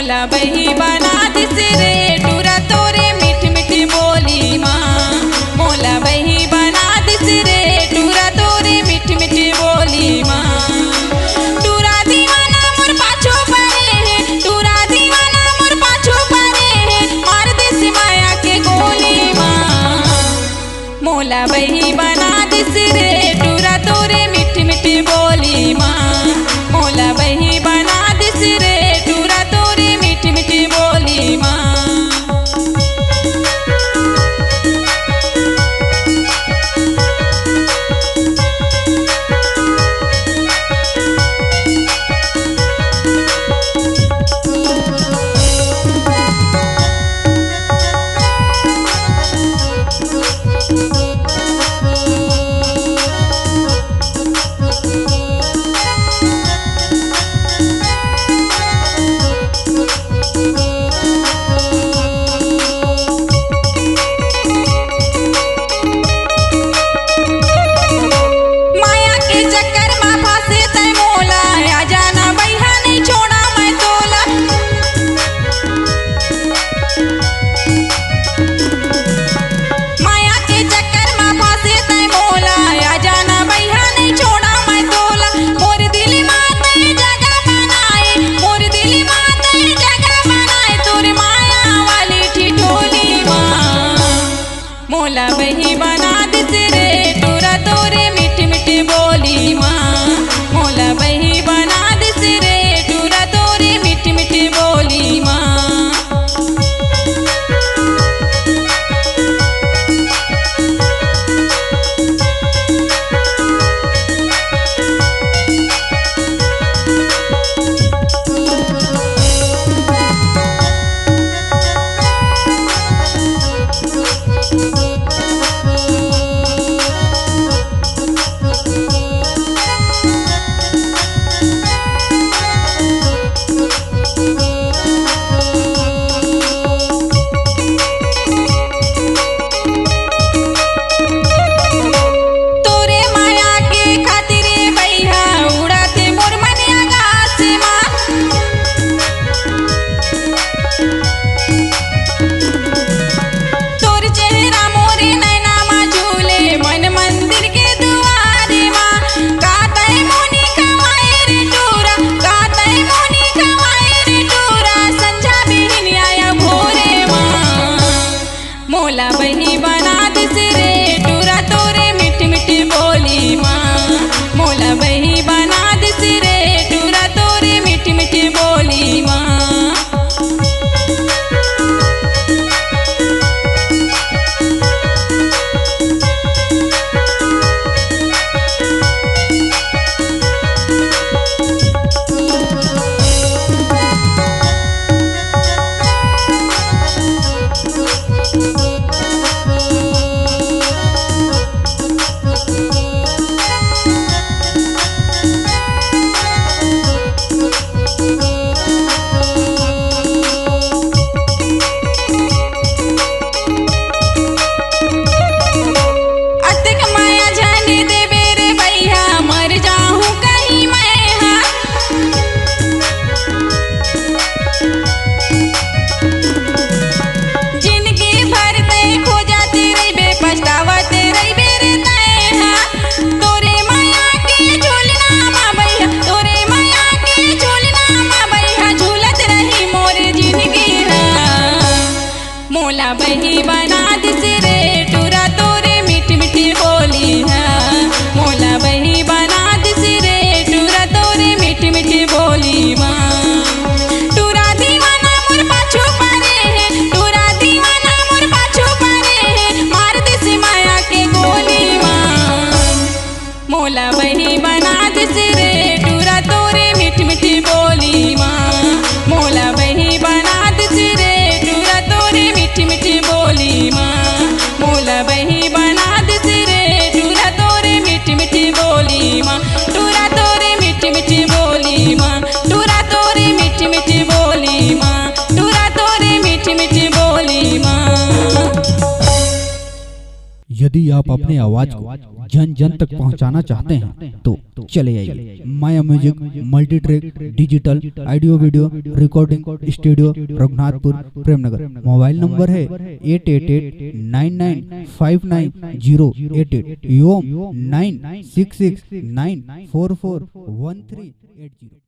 मोला बही बना दिस रे टूरा तोरे मीठ मीठ बोली माँ। मोला बही बना दिस रे टूरा तोरे मीठ मीठ बोली माँ। टूरा दीवाना मोर पाछो परे है, टूरा दीवाना मोर पाछो परे है, मार दिस माया के गोली माँ। मोला बही बना दिस रे टूरा तोरे मीठ मीठ बोली माँ। मोला बही बना दिस रे टूरा तोरे मीठ मीठ बोली माँ। माया के चक्कर में फंसे तै मोला, आ जाना बैहा नहीं छोड़ा मैं तोला। माया के चक्कर में फंसे तै मोला, आ जाना बैहा नहीं छोड़ा मैं तोला। मोर दिल माँ तै जगह बनाए, मोर दिल माँ तै जगह बनाए, तोर माया वाली ठिठोली माँ। मोला बही बना दिस रे टूरा तोरे मीठ मीठ बोली माँ। मोला बही बना दिस रे टूरा तोरे मीठ मीठ बोली माँ। तोरे माया के खातिर बैहा उड़ाते मोर मनिया घास माँ। तोर चेहरा मोरे नैना माँ झूले मन मंदिर के दुआरे माँ। गातै मोनी कमाए रे टूरा, गातै मोनी कमाए रे टूरा, संझा बिहन आया भोरे माँ। मोला बही बना दिस रे टूरा तोरे मीठ मीठ बोली माँ। मोला बही बना दिस रे टूरा तोरे मीठ मीठ बोली माँ। अतिक माया जाने देवे रे भैया, मर जाऊं कहीं मैं हाँ। जिंदगी भर तै खो जाते रहिबे, पछतावते रहिबे रे तै हाँ। तोरे माया के झूलना माँ भैया, तोरे माया के झूलना माँ भैया, झूलत रही मोर जिंदगी हाँ। मोला बही बना दिस रे टूरा तोरे मीठ मीठ बोली हाँ। मोला बही बना दिस रे टूरा तोरे मीठ मीठ बोली माँ। टूरा दीवाना मोर पाछो परे है, टूरा दीवाना मोर पाछो परे है, मार दिस माया के गोली माँ। मोला बही बना दिस रे टूरा तोरे मीठ मीठ बोली माँ। मोला बही बना दिस रे टूरा तोरे मीठ मीठ बोली माँ। मोला बही बना दिस रे टूरा तोरे मीठ मीठ बोली माँ। टूरा तोरे मीठ मीठ बोली माँ। टूरा तोरे मीठ मीठ बोली माँ। टूरा तोरे मीठ मीठ बोली माँ। यदि आप अपने आवाज को जन जन तक पहुंचाना चाहते हैं तो चले आइए Maya music multi track digital audio video recording studio Raghunathpur Premnagar. Mobile number है 8889959088 एवं 9669441380।